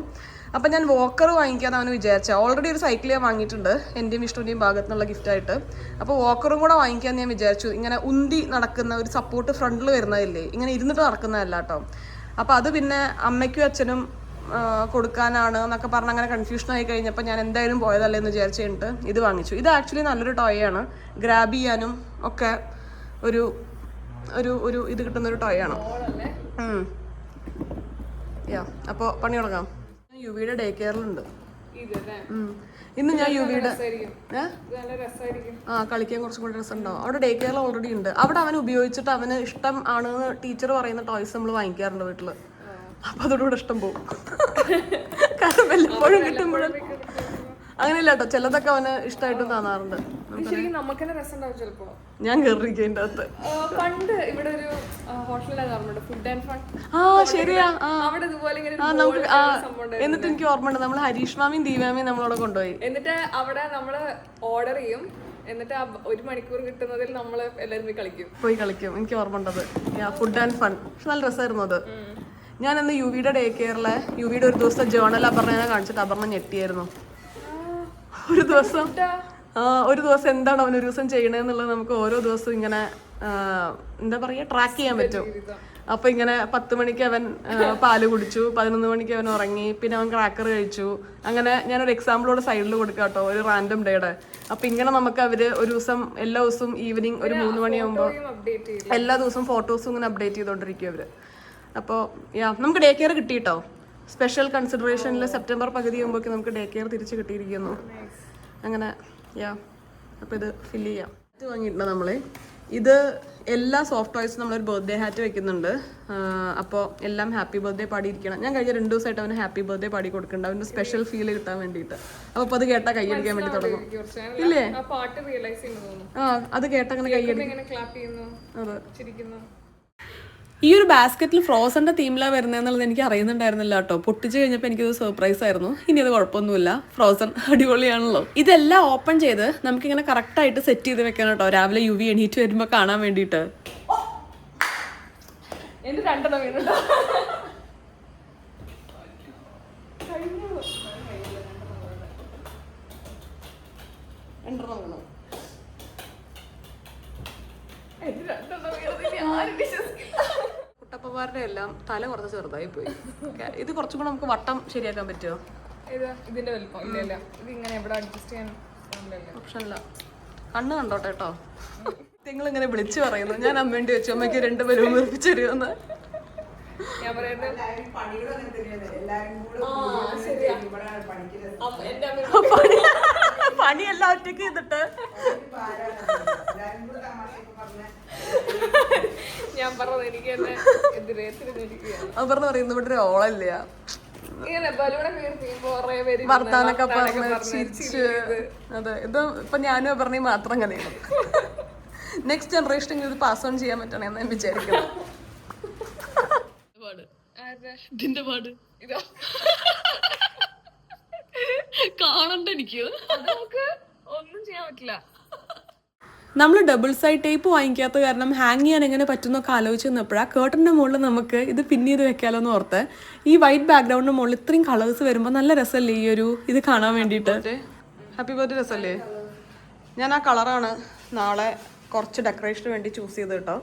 അപ്പം ഞാൻ വോക്കർ വാങ്ങിക്കാമെന്നാണ് വിചാരിച്ചത്. ഓൾറെഡി ഒരു സൈക്കിൾ ഞാൻ വാങ്ങിയിട്ടുണ്ട് എൻ്റെയും വിഷ്ണുവിൻ്റെയും ഭാഗത്തു നിന്നുള്ള ഗിഫ്റ്റായിട്ട്. അപ്പോൾ വോക്കറും കൂടെ വാങ്ങിക്കാമെന്ന് ഞാൻ വിചാരിച്ചു. ഇങ്ങനെ ഉന്തി നടക്കുന്ന ഒരു സപ്പോർട്ട് ഫ്രണ്ടിൽ വരുന്നതല്ലേ, ഇങ്ങനെ ഇരുന്നിട്ട് നടക്കുന്നതല്ല കേട്ടോ. അപ്പോൾ അത് പിന്നെ അമ്മയ്ക്കും അച്ഛനും കൊടുക്കാനാണ് എന്നൊക്കെ പറഞ്ഞ് അങ്ങനെ കൺഫ്യൂഷൻ ആയി കഴിഞ്ഞപ്പോൾ ഞാൻ എന്തായാലും പോയതല്ലേ എന്ന് വിചാരിച്ചു കഴിഞ്ഞിട്ട് ഇത് വാങ്ങിച്ചു. ഇത് ആക്ച്വലി നല്ലൊരു ടോയ് ആണ്, ഗ്രാബ് ചെയ്യാനും ഒക്കെ ഒരു ഒരു ഒരു ഇത് കിട്ടുന്നൊരു ടോയ് ആണ്. അപ്പോൾ പണി തുടങ്ങാം. യുവിയുടെ ഡേ കെയറിലുണ്ട് ഇന്ന്. ഞാൻ യുവിയുടെ കളിക്കാൻ കുറച്ചും കൂടി രസമുണ്ടാവും. അവിടെ ഡേ കെയറിൽ ഓൾറെഡി ഉണ്ട്. അവിടെ അവന് ഉപയോഗിച്ചിട്ട് അവന് ഇഷ്ടം ആണെന്ന് ടീച്ചർ പറയുന്ന ടോയ്സ് നമ്മൾ വാങ്ങിക്കാറുണ്ട് വീട്ടില്. അപ്പൊ അതോടുകൂടെ ഇഷ്ടം പോകും. കാരണം വല്ലപ്പോഴും കിട്ടുമ്പോഴും അങ്ങനെയല്ല കേട്ടോ, ചിലതൊക്കെ അവന് ഇഷ്ടമായിട്ടും തോന്നാറുണ്ട്. ഞാൻ കേറിയിരിക്കും അതിന്റെ അകത്ത്. പണ്ട് ഇവിടെ ഒരു ഹോട്ടലിലാണ് ഫുഡ് ആൻഡ് ഫൺ. ശരിയാ. നമുക്ക് എന്നിട്ട് എനിക്ക് ഓർമ്മയുണ്ട്, നമ്മൾ ഹരീഷ് മാമിയും ദീപാമിയും നമ്മളവിടെ കൊണ്ടുപോയി. എന്നിട്ട് അവിടെ നമ്മള് ഓർഡർ ചെയ്യും, എന്നിട്ട് 1 മണിക്കൂർ കിട്ടുന്നതിൽ നമ്മള് എല്ലാവരും പോയി കളിക്കും. എനിക്ക് ഓർമ്മ ഉണ്ടത്. Food and fun. പക്ഷെ നല്ല രസമായിരുന്നു അത്. ഞാൻ അന്ന് യുവിയുടെ ഡേ കെയറിലെ യുവിയുടെ ഒരു ദിവസത്തെ ജേണൽ അപർണനെ കാണിച്ചിട്ട് അപർണ ഞെട്ടിയായിരുന്നു. ഒരു ദിവസം എന്താണ് അവൻ ഒരു ദിവസം ചെയ്യണേന്നുള്ളത് നമുക്ക് ഓരോ ദിവസവും ഇങ്ങനെ എന്താ പറയാ ട്രാക്ക് ചെയ്യാൻ പറ്റും. അപ്പൊ ഇങ്ങനെ 10 മണിക്ക് അവൻ പാല് കുടിച്ചു, 11 മണിക്ക് അവൻ ഉറങ്ങി, പിന്നെ അവൻ ക്രാക്കർ കഴിച്ചു. അങ്ങനെ ഞാനൊരു എക്സാമ്പിളോട് സൈഡിൽ കൊടുക്കാം കേട്ടോ, ഒരു റാൻഡം ഡേയുടെ. അപ്പൊ ഇങ്ങനെ നമുക്ക് അവര് ഒരു ദിവസം എല്ലാ ദിവസവും ഈവനിങ് ഒരു 3 മണിയാകുമ്പോൾ എല്ലാ ദിവസവും ഫോട്ടോസും ഇങ്ങനെ അപ്ഡേറ്റ് ചെയ്തോണ്ടിരിക്കും അവര്. അപ്പോൾ നമുക്ക് ഡേ കെയർ കിട്ടിയിട്ടോ. സ്പെഷ്യൽ കൺസിഡറേഷനിൽ സെപ്റ്റംബർ പകുതി ആകുമ്പോഴേക്കും നമുക്ക് ഡേ കെയർ തിരിച്ച് കിട്ടിയിരിക്കുന്നു. അങ്ങനെ അപ്പോൾ ഇത് ഫില്ല് ചെയ്യാം. ഇത് വാങ്ങിയിട്ടുണ്ട് നമ്മൾ. ഇത് എല്ലാ സോഫ്റ്റ് ടോയ്സും നമ്മളൊരു ബർത്ത്ഡേ ഹാറ്റ് വെക്കുന്നുണ്ട്. അപ്പോൾ എല്ലാം ഹാപ്പി ബർത്ത്ഡേ പാടിയിരിക്കണം. ഞാൻ കഴിഞ്ഞ 2 ദിവസമായിട്ട് അവന് ഹാപ്പി ബർത്ത്ഡേ പാടി കൊടുക്കുന്നുണ്ട്, അവൻ്റെ സ്പെഷ്യൽ ഫീൽ കിട്ടാൻ വേണ്ടിയിട്ട്. അപ്പോൾ അത് കേട്ടാൽ കൈയടിക്കാൻ വേണ്ടി തുടങ്ങും. ഇല്ലേ? അത് കേട്ടാൽ അങ്ങനെ കൈയടിക്കും. അതെ. ഈ ഒരു ബാസ്ക്കറ്റിൽ ഫ്രോസന്റെ തീമിലാണ് വരുന്നതെന്നുള്ളത് എനിക്ക് അറിയുന്നുണ്ടായിരുന്നില്ല കേട്ടോ. പൊട്ടിച്ച് കഴിഞ്ഞപ്പോൾ എനിക്കത് സർപ്രൈസ് ആയിരുന്നു. ഇനി അത് കുഴപ്പമൊന്നുമില്ല, ഫ്രോസൺ അടിപൊളിയാണല്ലോ. ഇതെല്ലാം ഓപ്പൺ ചെയ്ത് നമുക്കിങ്ങനെ കറക്റ്റായിട്ട് സെറ്റ് ചെയ്ത് വെക്കണം കേട്ടോ, രാവിലെ യുവി എണീറ്റ് വരുമ്പോൾ കാണാൻ വേണ്ടിയിട്ട്. എന്റെ 2 വീണുണ്ടോ? കുട്ടപ്പന്മാരുടെ എല്ലാം തല കുറച്ച് ചെറുതായി പോയി. ഇത് കുറച്ചും കൂടെ നമുക്ക് വട്ടം ശരിയാക്കാൻ പറ്റുമോ? ഇതിന്റെ വലിപ്പം ഇല്ല, ഇത് ഇങ്ങനെ എവിടെ അഡ്ജസ്റ്റ് ചെയ്യാൻ ഓപ്ഷനില്ല. കണ്ണ് കണ്ടോട്ടെ കേട്ടോ. നിങ്ങൾ ഇങ്ങനെ വിളിച്ചു പറയുന്നു, ഞാൻ അമ്മേണ്ടി വെച്ചു അമ്മയ്ക്ക് 2 ബലൂൺ വീർപ്പിച്ചു തരുമെന്ന്. ഞാൻ പറയുന്നത് പണിയെല്ലാം ഒറ്റയ്ക്ക് ചെയ്തിട്ട് ഞാൻ പറഞ്ഞത് എനിക്ക് അവർ പറയുന്നു ഇവിടെ ഒരു ഓളല്ല. വർത്താനൊക്കെ പറഞ്ഞ് ചിരിച്ച്. അതെ, ഇത് ഇപ്പൊ ഞാനും പറഞ്ഞ മാത്രം അങ്ങനെയാണ്. നെക്സ്റ്റ് ജനറേഷൻ ഇത് പാസ് ഓൺ ചെയ്യാൻ പറ്റണേന്ന് ഞാൻ വിചാരിക്കുന്നു. ഇതിന്റെ പാട് കാണണ്ട എനിക്ക്. ഒന്നും ചെയ്യാൻ പറ്റില്ല. നമ്മൾ ഡബിൾ സൈഡ് ടേപ്പ് വാങ്ങിക്കാത്ത കാരണം ഹാങ് ചെയ്യാൻ എങ്ങനെ പറ്റുന്നൊക്കെ ആലോചിച്ച് നിന്നപ്പോഴാണ് കേർട്ടൻ്റെ മുകളിൽ നമുക്ക് ഇത് പിൻ ചെയ്ത് വെക്കാലോ എന്ന് ഓർത്ത്. ഈ വൈറ്റ് ബാക്ക്ഗ്രൗണ്ടിന് മുകളിൽ ഇത്രയും കളേഴ്സ് വരുമ്പോൾ നല്ല രസമല്ലേ ഈ ഒരു ഇത് കാണാൻ വേണ്ടിയിട്ട്. ഹാപ്പി ബർത്ത്ഡേ രസമല്ലേ? ഞാൻ ആ കളറാണ് നാളെ കുറച്ച് ഡെക്കറേഷന് വേണ്ടി ചൂസ് ചെയ്ത് കേട്ടോ.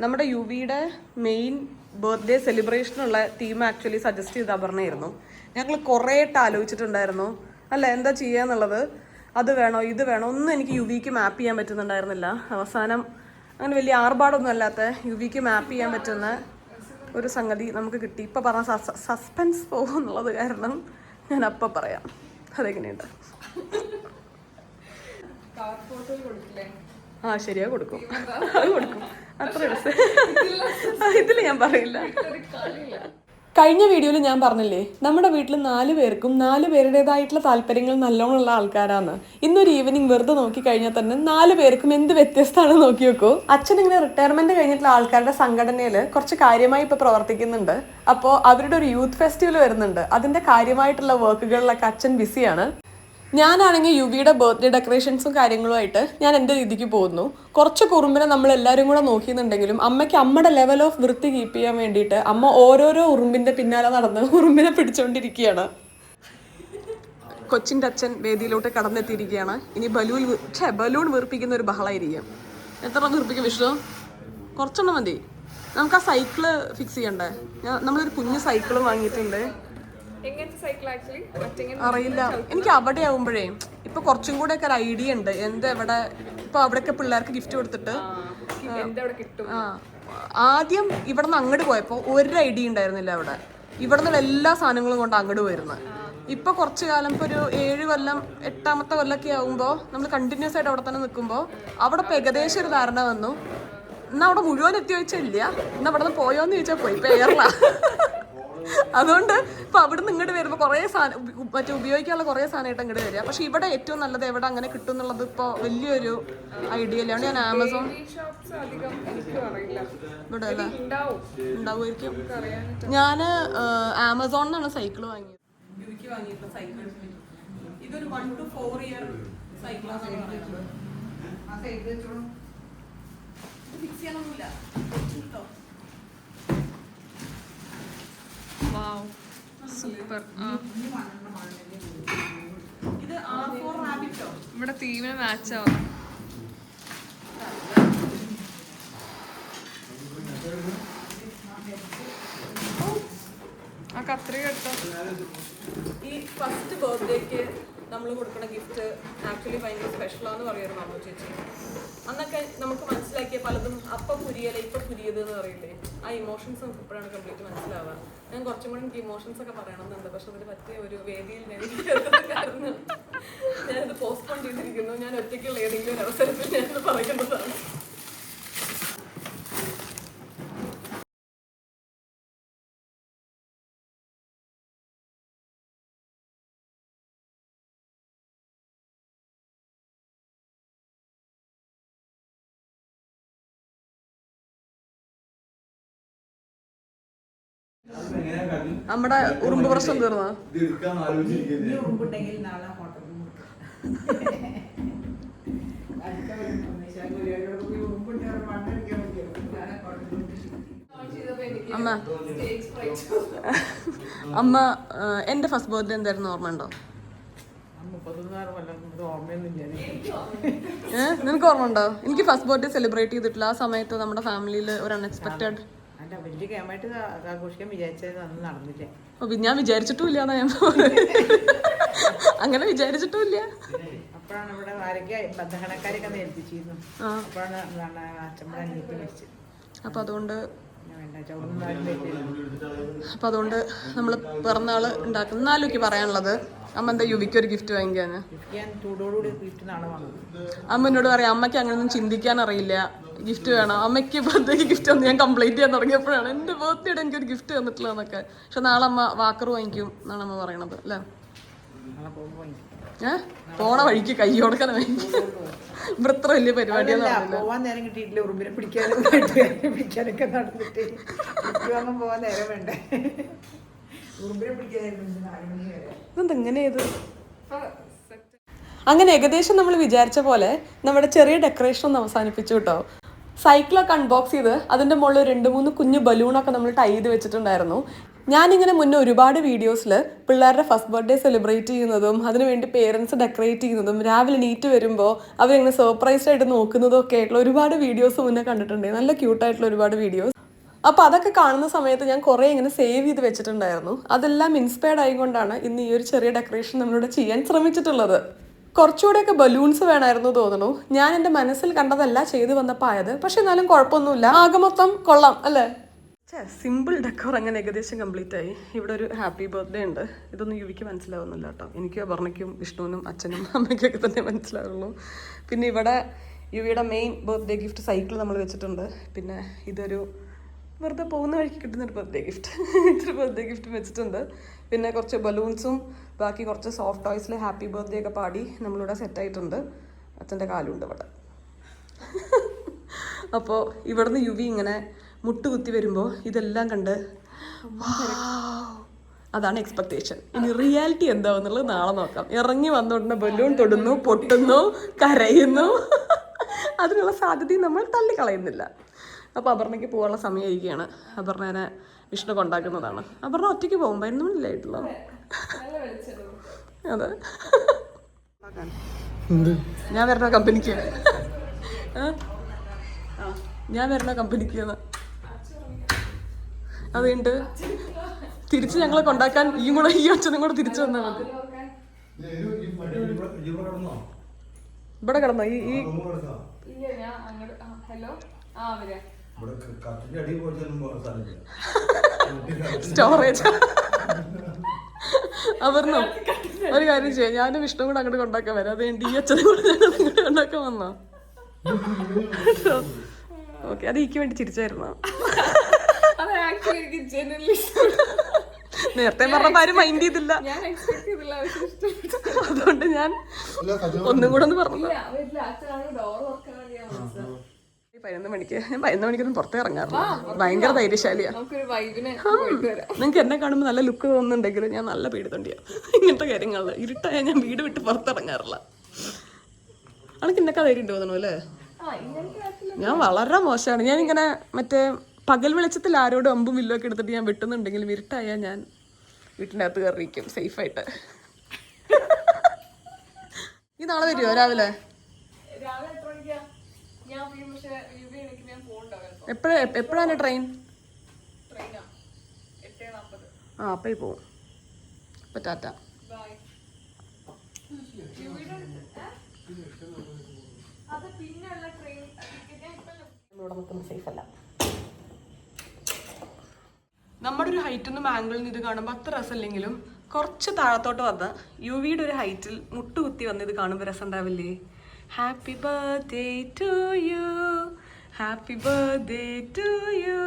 നമ്മുടെ യുവിയുടെ മെയിൻ ബർത്ത്ഡേ സെലിബ്രേഷനുള്ള തീം ആക്ച്വലി സജസ്റ്റ് ചെയ്ത് അപർണയായിരുന്നു. ഞങ്ങൾ കുറേ ആലോചിച്ചിട്ടുണ്ടായിരുന്നു അല്ല എന്താ ചെയ്യാന്നുള്ളത്. അത് വേണോ ഇത് വേണോ ഒന്നും എനിക്ക് യുവിക്ക് മാപ്പ് ചെയ്യാൻ പറ്റുന്നുണ്ടായിരുന്നില്ല. അവസാനം അങ്ങനെ വലിയ ആർഭാടൊന്നും അല്ലാത്ത യുവിക്ക് മാപ്പ് ചെയ്യാൻ പറ്റുന്ന ഒരു സംഗതി നമുക്ക് കിട്ടി. ഇപ്പം പറഞ്ഞ സസ്പെൻസ് പോകും എന്നുള്ളത് കാരണം ഞാൻ അപ്പം പറയാം അതെങ്ങനെയുണ്ട്. ശരിയാ കൊടുക്കും, അത് കൊടുക്കും. അത്ര ഇതിൽ ഞാൻ പറയില്ല. കഴിഞ്ഞ വീഡിയോയിൽ ഞാൻ പറഞ്ഞില്ലേ നമ്മുടെ വീട്ടിൽ 4 പേർക്കും 4 പേരുടേതായിട്ടുള്ള താല്പര്യങ്ങൾ നല്ലോണമുള്ള ആൾക്കാരാണ്. ഇന്നൊരു ഈവനിങ് വെറുതെ നോക്കി കഴിഞ്ഞാൽ തന്നെ 4 പേർക്കും എന്ത് വ്യത്യസ്തമാണെന്ന് നോക്കി നോക്കൂ. അച്ഛൻ ഇങ്ങനെ റിട്ടയർമെന്റ് കഴിഞ്ഞിട്ടുള്ള ആൾക്കാരുടെ സംഘടനയിൽ കുറച്ച് കാര്യമായി ഇപ്പൊ പ്രവർത്തിക്കുന്നുണ്ട്. അപ്പോൾ അവരുടെ ഒരു യൂത്ത് ഫെസ്റ്റിവൽ വരുന്നുണ്ട്. അതിന്റെ കാര്യമായിട്ടുള്ള വർക്കുകളിലൊക്കെ അച്ഛൻ ബിസിയാണ്. ഞാനാണെങ്കിൽ യുവിയുടെ ബർത്ത്ഡേ ഡെക്കറേഷൻസും കാര്യങ്ങളുമായിട്ട് ഞാൻ എൻ്റെ രീതിക്ക് പോകുന്നു. കുറച്ച് കുറുമ്പിനെ നമ്മൾ എല്ലാവരും കൂടെ നോക്കിയെന്നുണ്ടെങ്കിലും അമ്മയ്ക്ക് അമ്മയുടെ ലെവൽ ഓഫ് വൃത്തി കീപ്പ് ചെയ്യാൻ വേണ്ടിയിട്ട് അമ്മ ഓരോരോ ഉറുമ്പിൻ്റെ പിന്നാലെ നടന്ന് ഉറുമ്പിനെ പിടിച്ചുകൊണ്ടിരിക്കുകയാണ്. കൊച്ചിൻ്റെ അച്ഛൻ വേദിയിലോട്ട് കടന്നെത്തിയിരിക്കുകയാണ്. ഇനി ബലൂൺ വീർപ്പിക്കുന്ന ഒരു ബഹളായിരിക്കും. എത്ര വീർപ്പിക്കും വിഷ്ണു? കുറച്ചെണ്ണം മതി. നമുക്ക് ആ സൈക്കിള് ഫിക്സ് ചെയ്യണ്ടേ? നമ്മളൊരു കുഞ്ഞു സൈക്കിളും വാങ്ങിയിട്ടുണ്ട്. എങ്ങനത്തെ സൈക്കിൾ ആക്ച്വലി അറിയില്ല, എനിക്ക് അവിടെ ആവുമ്പോഴേ ഇപ്പൊ കുറച്ചും കൂടെ ഒക്കെ ഒരു ഐഡിയ ഉണ്ട് എന്ത് എവിടെ ഇപ്പൊ അവിടെയൊക്കെ പിള്ളേർക്ക് ഗിഫ്റ്റ് കൊടുത്തിട്ട് കിട്ടും. ആദ്യം ഇവിടെ നിന്ന് അങ്ങോട്ട് പോയപ്പോ ഒരു ഐഡിയ ഉണ്ടായിരുന്നില്ല അവിടെ. ഇവിടെ നിന്നുള്ള എല്ലാ സാധനങ്ങളും കൊണ്ട് അങ്ങോട്ട് വരുന്നത്. ഇപ്പൊ കുറച്ചു കാലം ഇപ്പൊ ഒരു 7 കൊല്ലം 8ാമത്തെ കൊല്ലമൊക്കെ ആകുമ്പോ നമ്മൾ കണ്ടിന്യൂസ് ആയിട്ട് അവിടെ തന്നെ നിൽക്കുമ്പോ അവിടെ ഇപ്പൊ ഏകദേശം ഒരു ധാരണ വന്നു. എന്നാ അവിടെ മുഴുവൻ എത്തി ചോദിച്ചില്ല, എന്നാ അവിടെ നിന്ന് പോയോന്ന് ചോദിച്ചാൽ പോയി പേരല. അതുകൊണ്ട് ഇപ്പൊ അവിടെ നിന്ന് ഇങ്ങോട്ട് വരുമ്പോ കുറെ സാധനം മറ്റേ ഉപയോഗിക്കാനുള്ള കുറെ സാധനമായിട്ട് അങ്ങോട്ട് വരിക. പക്ഷെ ഇവിടെ ഏറ്റവും നല്ലത് എവിടെ അങ്ങനെ കിട്ടും എന്നുള്ളത് ഇപ്പൊ വലിയൊരു ഐഡിയ അല്ലാണ്ട് ഞാൻ ആമസോൺ ഇവിടെ അല്ലേ ഉണ്ടാവുമായിരിക്കും. ഞാന് ആമസോണിനാണ് സൈക്കിൾ വാങ്ങിയത്. സൈക്കിൾ ഇതൊരു 1 to 4 year സൈക്കിളാണ്. ഫിക്സ് ചെയ്യാനൊന്നുമില്ല. സൂപ്പർ. ഇത് R4 റാബിറ്റോ ഇവിടെ തീവിന് മാച്ച് ആവുന്നു. ആ കത്രിക എടുത്തോ. ഈ ഫസ്റ്റ് ബർത്ത്ഡേക്ക് നമ്മൾ കൊടുക്കുന്ന ഗിഫ്റ്റ് ആക്ച്വലി ഭയങ്കര സ്പെഷ്യലാന്ന് പറയുമായിരുന്നു അമ്മ ചേച്ചി. അന്നൊക്കെ നമുക്ക് മനസ്സിലാക്കിയ പലതും അപ്പൊ പുരിയല്ല ഇപ്പൊ പുരിയത് എന്ന് പറയില്ലേ, ആ ഇമോഷൻസ് നമുക്ക് ഇപ്പോഴാണ് കംപ്ലീറ്റ് മനസ്സിലാവുക. ഞാൻ കുറച്ചും കൂടി എനിക്ക് ഇമോഷൻസ് ഒക്കെ പറയണമെന്നുണ്ട്, പക്ഷെ അതിന് പറ്റിയ ഒരു വേദിയിൽ കാരണം ഞാനത് പോസ്റ്റ്പോൺ ചെയ്തിരിക്കുന്നു. ഞാൻ ഒറ്റയ്ക്കുള്ള ഏതെങ്കിലും ഒരു അവസരത്തിൽ ഞാനത് പറയുന്നതാണ്. നമ്മുടെ ഉറുമ്പ് പ്രശ്നം തീർന്നാ? ഉറുമ്പുണ്ടെങ്കിൽ നാളെ ഹോട്ടലിൽ അമ്മ അമ്മ എന്റെ ഫസ്റ്റ് ബർത്ത്ഡേ എന്തായിരുന്നു ഓർമ്മ ഉണ്ടോ? നിനക്ക് ഓർമ്മ ഉണ്ടോ? എനിക്ക് ഫസ്റ്റ് ബർത്ത്ഡേ സെലിബ്രേറ്റ് ചെയ്തിട്ടില്ല. ആ സമയത്ത് നമ്മുടെ ഫാമിലിയിൽ ഒരു അൺഎക്സ്പെക്ടഡ് ആഘോഷിക്കാൻ വിചാരിച്ചത് അന്ന് നടന്നില്ല. ഞാൻ വിചാരിച്ചിട്ടുമില്ല. ഞാൻ അങ്ങനെ വിചാരിച്ചിട്ടുമില്ല. അപ്പോഴാണ് ഇവിടെ ആരൊക്കെ ബന്ധനക്കാരൊക്കെ ഏൽപ്പിച്ചിരുന്നു. അപ്പോഴാണ് അച്ഛമ്മയുടെ അനിയത്തി മരിച്ചത്. അപ്പൊ അതുകൊണ്ട് നമ്മൾ പിറന്നാള് ഉണ്ടാക്കുന്ന നാലുക്ക് പറയാനുള്ളത്, അമ്മ എന്താ യുവിക്ക് ഒരു ഗിഫ്റ്റ് വാങ്ങിക്കാന്? അമ്മ എന്നോട് പറയാം അമ്മയ്ക്ക് അങ്ങനെയൊന്നും ചിന്തിക്കാൻ അറിയില്ല, ഗിഫ്റ്റ് വേണം അമ്മയ്ക്ക്. ബർത്ത്ഡേക്ക് ഗിഫ്റ്റ് വന്ന് ഞാൻ കംപ്ലൈന്റ് ചെയ്യാൻ തുടങ്ങിയപ്പോഴാണ് എന്റെ ബർത്ത്ഡേയുടെ എനിക്കൊരു ഗിഫ്റ്റ് തന്നിട്ടില്ല എന്നൊക്കെ. പക്ഷെ നാളെ അമ്മ വാക്കർ വാങ്ങിക്കും എന്നാണ് അമ്മ പറയണത് അല്ലേ? പോണ വഴിക്ക് കൈ കൊടുക്കാൻ വാങ്ങിക്കും. ഇത്ര വലിയ പരിപാടിയൊന്നും പോവാൻ നേരം കിട്ടിയിട്ടില്ല. ഉറുമ്പിനെ പിടിക്കാനൊക്കെ നടന്നിട്ട് പോവാൻ നേരം വേണ്ടേ? ഉറുമ്പിനെ പിടിക്കാനായിരുന്നു. അങ്ങനെ ഏകദേശം നമ്മൾ വിചാരിച്ച പോലെ നമ്മുടെ ചെറിയ ഡെക്കറേഷൻ ഒന്ന് അവസാനിപ്പിച്ചു കേട്ടോ. സൈക്കിളൊക്കെ അൺബോക്സ് ചെയ്ത് അതിൻ്റെ മുകളിൽ 2-3 കുഞ്ഞു ബലൂണൊക്കെ നമ്മൾ ടൈ ചെയ്ത് വെച്ചിട്ടുണ്ടായിരുന്നു. ഞാനിങ്ങനെ മുന്നേ ഒരുപാട് വീഡിയോസിൽ പിള്ളേരുടെ ഫസ്റ്റ് ബർത്ത്ഡേ സെലിബ്രേറ്റ് ചെയ്യുന്നതും അതിനുവേണ്ടി പേരൻസ് ഡെക്കറേറ്റ് ചെയ്യുന്നതും രാവിലെ നീറ്റ് വരുമ്പോൾ അവരിങ്ങനെ സർപ്രൈസ്ഡ് ആയിട്ട് നോക്കുന്നതും ഒക്കെ ആയിട്ടുള്ള ഒരുപാട് വീഡിയോസ് മുന്നേ കണ്ടിട്ടുണ്ട്. നല്ല ക്യൂട്ടായിട്ടുള്ള ഒരുപാട് വീഡിയോസ്. അപ്പോൾ അതൊക്കെ കാണുന്ന സമയത്ത് ഞാൻ കുറേ ഇങ്ങനെ സേവ് ചെയ്ത് വെച്ചിട്ടുണ്ടായിരുന്നു. അതെല്ലാം ഇൻസ്പയർഡ് ആയിക്കൊണ്ടാണ് ഇന്ന് ഈ ഒരു ചെറിയ ഡെക്കറേഷൻ നമ്മളിവിടെ ചെയ്യാൻ ശ്രമിച്ചിട്ടുള്ളത്. കുറച്ചുകൂടെയൊക്കെ ബലൂൺസ് വേണമായിരുന്നു തോന്നുന്നു. ഞാൻ എൻ്റെ മനസ്സിൽ കണ്ടതല്ല ചെയ്തു വന്നപ്പോൾ ആയത്. പക്ഷെ എന്നാലും കുഴപ്പമൊന്നുമില്ല, ആകെ മൊത്തം കൊള്ളാം അല്ലേ? സിമ്പിൾ ഡെക്കോർ അങ്ങനെ ഏകദേശം കംപ്ലീറ്റ് ആയി. ഇവിടെ ഒരു ഹാപ്പി ബർത്ത്ഡേ ഉണ്ട്. ഇതൊന്നും യുവിക്ക് മനസ്സിലാവുന്നില്ല കേട്ടോ. എനിക്ക് അപർണയ്ക്കും വിഷ്ണുവിനും അച്ഛനും അമ്മയ്ക്കൊക്കെ തന്നെ മനസ്സിലാവുള്ളൂ. പിന്നെ ഇവിടെ യുവിയുടെ മെയിൻ ബർത്ത്ഡേ ഗിഫ്റ്റ് സൈക്കിൾ നമ്മൾ വെച്ചിട്ടുണ്ട്. പിന്നെ ഇതൊരു വെറുതെ പോകുന്ന വഴിക്ക് കിട്ടുന്നൊരു ബർത്ത്ഡേ ഗിഫ്റ്റ്, ഇതൊരു ബർത്ത്ഡേ ഗിഫ്റ്റ് വെച്ചിട്ടുണ്ട്. പിന്നെ കുറച്ച് ബലൂൺസും ബാക്കി കുറച്ച് സോഫ്റ്റ് ടോയ്സിൽ ഹാപ്പി ബർത്ത്ഡേ ഒക്കെ പാടി നമ്മളിവിടെ സെറ്റായിട്ടുണ്ട്. അച്ഛൻ്റെ കാലുണ്ട് ഇവിടെ. അപ്പോൾ ഇവിടുന്ന് യുവി ഇങ്ങനെ മുട്ടുകുത്തി വരുമ്പോൾ ഇതെല്ലാം കണ്ട് അതാണ് എക്സ്പെക്ടേഷൻ. ഇനി റിയാലിറ്റി എന്താവുന്നുള്ളത് നാളെ നോക്കാം. ഇറങ്ങി വന്നുകൊണ്ടുള്ള ബലൂൺ തൊടുന്നു, പൊട്ടുന്നു, കരയുന്നു. അതിനുള്ള സാധ്യതയും നമ്മൾ തള്ളിക്കളയുന്നില്ല. അപ്പോൾ അപർണയ്ക്ക് പോകാനുള്ള സമയമായിരിക്കുകയാണ്. അപർണേനെ വിഷ്ണു കൊണ്ടാക്കുന്നതാണ്. അപർണ ഒറ്റയ്ക്ക് പോകും. 11 മണിയിലായിട്ടുള്ളൂ. അതെ, ഞാൻ വരണ കമ്പനിക്ക്, ഞാൻ വരണ കമ്പനിക്ക് അതുകൊണ്ട് തിരിച്ച് ഞങ്ങളെ കൊണ്ടാക്കാൻ ഈ അച്ഛനും കൂടെ തിരിച്ചു വന്നാൽ മതി. ഇവിടെ കിടന്നോ ഈ ഇല്ല ഞാൻ അങ്ങോട്ട് ഹലോ ആ വരാ സ്റ്റോറേജ് അവർന്നോ ഒരു കാര്യം ചെയ്യാം, ഞാനും വിഷ്ണു കൂടെ അങ്ങോട്ട് കൊണ്ടാക്കാൻ വരാം. അത് ഈ അച്ഛനും കൂടെ ഞങ്ങൾ അങ്ങോട്ട് കൊണ്ടാക്കാൻ വന്നോ? ഓക്കെ, അത് എനിക്ക് വേണ്ടി ചിരിച്ചായിരുന്നോ? നേരത്തെ പറഞ്ഞപ്പോ ആരും മൈൻഡ് ചെയ്തില്ല, അതുകൊണ്ട് ഞാൻ ഒന്നും കൂടെ ഒന്ന് പറഞ്ഞു. 11 മണിക്ക് ഞാൻ 11 മണിക്കൊന്നും പുറത്തേ ഇറങ്ങാറില്ല, ഭയങ്കര ധൈര്യശാലിയാ. നിങ്ങൾക്ക് എന്നെ കാണുമ്പോൾ നല്ല ലുക്ക് തോന്നുന്നുണ്ടെങ്കിലും ഞാൻ നല്ല പേടിത്തൊണ്ടിയാ ഇങ്ങനത്തെ കാര്യങ്ങളിൽ. ഇരുട്ടായ ഞാൻ വീട് വിട്ട് പുറത്തിറങ്ങാറില്ല. അനക്ക് ഇന്നൊക്കെ ധൈര്യം തോന്നണു അല്ലേ? ഞാൻ വളരെ മോശമാണ്. ഞാനിങ്ങനെ മറ്റേ പകൽ വെളിച്ചത്തിൽ ആരോടും അമ്പും വില്ലും ഒക്കെ എടുത്തിട്ട് ഞാൻ വെട്ടുന്നുണ്ടെങ്കിലും ഇരുട്ടായാൽ ഞാൻ വീട്ടിൻ്റെ അകത്ത് കയറിയിരിക്കും സേഫായിട്ട്. ഈ നാളെ വരുമോ രാവിലെ? എപ്പോഴാണ് ട്രെയിൻ? ആ അപ്പേ പോവും. അപ്പൊ ടാറ്റ. നമ്മുടെ ഒരു ഹൈറ്റിൽ നിന്നും ആംഗിളിൽ നിന്ന് ഇത് കാണുമ്പോൾ അത്ര രസമില്ലെങ്കിലും കുറച്ച് താഴത്തോട്ട് വന്ന യുവിയുടെ ഒരു ഹൈറ്റിൽ മുട്ടുകുത്തി വന്ന് ഇത് കാണുമ്പോൾ രസം ഉണ്ടാവില്ലേ? Happy birthday to you, happy birthday to you,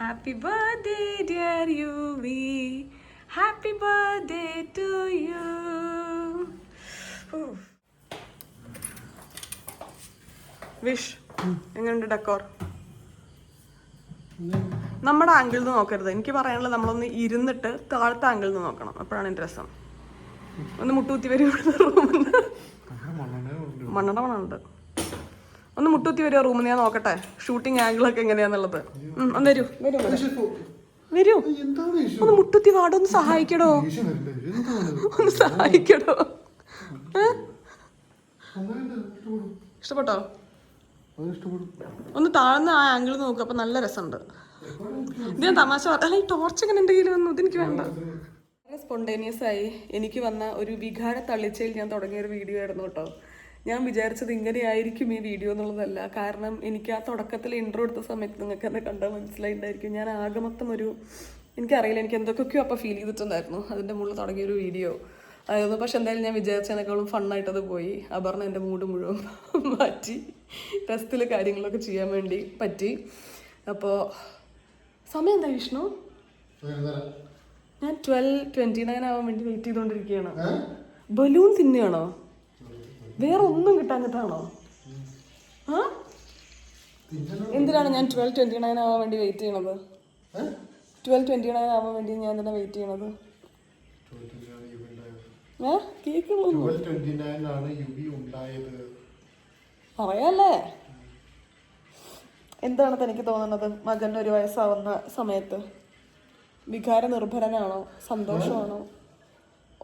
happy birthday dear Yuvi, happy birthday to you. Wish എങ്ങനെയുണ്ട് ഡെക്കോർ? നമ്മുടെ ആംഗിളിൽ നിന്ന് നോക്കരുത്, എനിക്ക് പറയാനുള്ളത് നമ്മളൊന്ന് ഇരുന്നിട്ട് താഴത്തെ ആംഗിളിൽ നിന്ന് നോക്കണം, അപ്പോഴാണ് എൻ്റെ രസം. ഒന്ന് മുട്ടുകുത്തി വരും റൂമിൽ നിന്ന്, മണ്ണട മണ്ണുണ്ട്. ഒന്ന് മുട്ടുകുത്തി വരുമോ റൂമിൽ? ഞാൻ നോക്കട്ടെ ഷൂട്ടിംഗ് ആംഗിളൊക്കെ എങ്ങനെയാന്നുള്ളത്. ഒന്ന് വരൂ വരൂ, ഒന്ന് മുട്ടുകുത്തി വാടോ, ഒന്ന് സഹായിക്കടോ, ഒന്ന് സഹായിക്കടോ. ഇഷ്ടപ്പെട്ടോ? ഒന്ന് താഴ്ന്ന ആ ആംഗിൾ നോക്കുക, അപ്പൊ നല്ല രസമുണ്ട്. ഇത് ഞാൻ തമാശ അല്ല, ഈ ടോർച്ച് എങ്ങനെ എൻ്റെ കയ്യിൽ വന്നു? ഇതെനിക്ക് വേണ്ട. വളരെ സ്പോണ്ടേനിയസ് ആയി എനിക്ക് വന്ന ഒരു വികാര തള്ളിച്ചയിൽ ഞാൻ തുടങ്ങിയൊരു വീഡിയോ ആയിരുന്നു കേട്ടോ. ഞാൻ വിചാരിച്ചത് ഇങ്ങനെയായിരിക്കും ഈ വീഡിയോ എന്നുള്ളതല്ല. കാരണം എനിക്ക് ആ തുടക്കത്തിൽ ഇൻട്രോ എടുത്ത സമയത്ത് നിങ്ങൾക്ക് എന്നെ കണ്ടാൽ മനസ്സിലായിട്ടുണ്ടായിരിക്കും ഞാൻ ആകെ മൊത്തം എനിക്കറിയില്ല, എനിക്ക് എന്തൊക്കെയോ അപ്പോൾ ഫീൽ ചെയ്തിട്ടുണ്ടായിരുന്നു അതിൻ്റെ മുകളിൽ തുടങ്ങിയൊരു വീഡിയോ ആയിരുന്നു. പക്ഷെ എന്തായാലും ഞാൻ വിചാരിച്ചതിനേക്കാളും ഫണ്ണായിട്ടത് പോയി. അപർണ എൻ്റെ മൂഡ് മുഴുവൻ മാറ്റി ടെസ്റ്റിൽ കാര്യങ്ങളൊക്കെ ചെയ്യാൻ വേണ്ടി പറ്റി. അപ്പോൾ സമയം എന്താ വിഷ്ണു? ഞാൻ 12:29 ആവാൻ വേണ്ടി വെയിറ്റ് ചെയ്തുകൊണ്ടിരിക്കുകയാണ്. ബലൂൺ തിന്നുകയാണോ? വേറെ ഒന്നും കിട്ടാഞ്ഞിട്ടാണോ? ആ എന്തിനാണ് ഞാൻ 12:29 ആവാൻ വേണ്ടി വെയിറ്റ് ചെയ്യണത്? 12:29 ആവാൻ വേണ്ടി ഞാൻ എന്തിനാ വെയിറ്റ് ചെയ്യണത്? പറയാല്ലേ. എന്താണ് തനിക്ക് തോന്നുന്നത്? മകൻ 1 വയസ്സാവുന്ന സമയത്ത് വികാര നിർഭരനാണോ സന്തോഷമാണോ?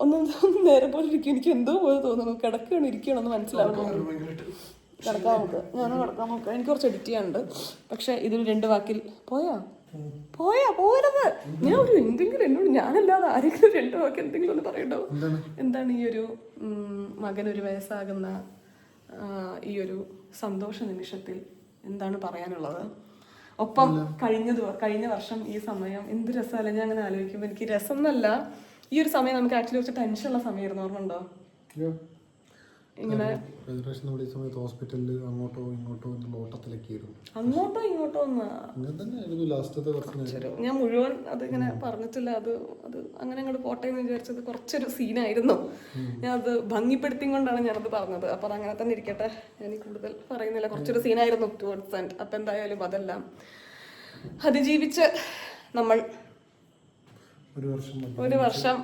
ഒന്നും നേരെ പോലെ ഇരിക്കും. എനിക്ക് എന്തോ പോലെ തോന്നുന്നു. കിടക്കുകയാണ് ഇരിക്കുകയാണെന്ന് മനസ്സിലാവുന്നു. കിടക്കാൻ നോക്ക്, ഞാൻ കിടക്കാൻ നോക്കാം. എനിക്ക് കുറച്ച് എഡിറ്റ് ചെയ്യാനുണ്ട്. പക്ഷെ ഇതിൽ 2 വാക്കിൽ പോരുത്. ഞാൻ ഒരു എന്തെങ്കിലും എന്നോട് ഞാനല്ലാതെ ആരെങ്കിലും 2 വാക്ക് എന്തെങ്കിലും ഒന്ന് പറയണ്ടോ? എന്താണ് ഈ ഒരു മകൻ 1 വയസ്സാകുന്ന ഈ ഒരു സന്തോഷ നിമിഷത്തിൽ എന്താണ് പറയാനുള്ളത്? ഒപ്പം കഴിഞ്ഞ വർഷം ഈ സമയം എന്ത് രസമല്ല. ഞാൻ അങ്ങനെ ആലോചിക്കുമ്പോൾ എനിക്ക് രസം എന്നല്ല, ഈ ഒരു സമയം നമുക്ക് ആക്ച്വലി കുറച്ച് ടെൻഷനുള്ള സമയമായിരുന്നു. ഓർമ്മയുണ്ടോ? ഇങ്ങനെ ഹോസ്പിറ്റലിൽ അങ്ങോട്ടോ ഇങ്ങോട്ടോ ഓട്ടത്തിലേക്കായിരുന്നു. അങ്ങോട്ടോ ഇങ്ങോട്ടോ ഞാൻ മുഴുവൻ അതിങ്ങനെ പറഞ്ഞിട്ടില്ല. അത് അങ്ങനെ അങ്ങോട്ട് പോട്ടെ എന്ന് വിചാരിച്ചത് കുറച്ചൊരു സീനായിരുന്നു. ഞാൻ അത് ഭംഗിപ്പെടുത്തി കൊണ്ടാണ് ഞാനത് പറഞ്ഞത്. അപ്പോൾ അങ്ങനെ തന്നെ ഇരിക്കട്ടെ, ഞാൻ കൂടുതൽ പറയുന്നില്ല. കുറച്ചൊരു സീനായിരുന്നു ടുവേർഡ്സ് എൻഡ്. അപ്പം എന്തായാലും അതെല്ലാം അതിജീവിച്ച് നമ്മൾ 1 വർഷം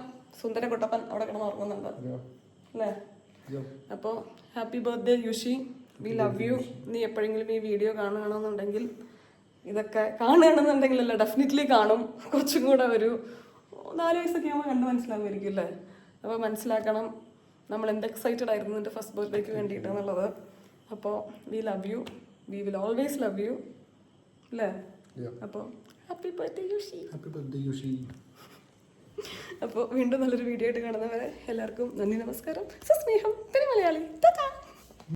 സുന്ദര കുട്ടപ്പൻ അവിടെ കിടന്ന് ഓർക്കുന്നുണ്ട് അല്ലേ? അപ്പോൾ happy birthday Yushi, we love you. നീ എപ്പോഴെങ്കിലും ഈ വീഡിയോ കാണുകയാണെന്നുണ്ടെങ്കിൽ, ഇതൊക്കെ കാണുകയാണെന്നുണ്ടെങ്കിലല്ല ഡെഫിനറ്റ്ലി കാണും. കുറച്ചും കൂടെ ഒരു 4 വയസ്സൊക്കെ ആകുമ്പോൾ കണ്ട് മനസ്സിലാവുമായിരിക്കും അല്ലേ? അപ്പോൾ മനസ്സിലാക്കണം നമ്മൾ എന്ത് എക്സൈറ്റഡ് ആയിരുന്നു എൻ്റെ ഫസ്റ്റ് ബർത്ത്ഡേക്ക് വേണ്ടിയിട്ട് എന്നുള്ളത്. അപ്പോൾ V love U, we will always love you അല്ലേ? അപ്പോൾ ഹാപ്പി ബർത്ത്ഡേ യുഷി. അപ്പോൾ വീണ്ടും നല്ലൊരു വീഡിയോ ആയിട്ട് കാണുന്നവരെ എല്ലാവർക്കും നന്ദി, നമസ്കാരം, സസ്നേഹം, തനി മലയാളി. ടാറ്റാ.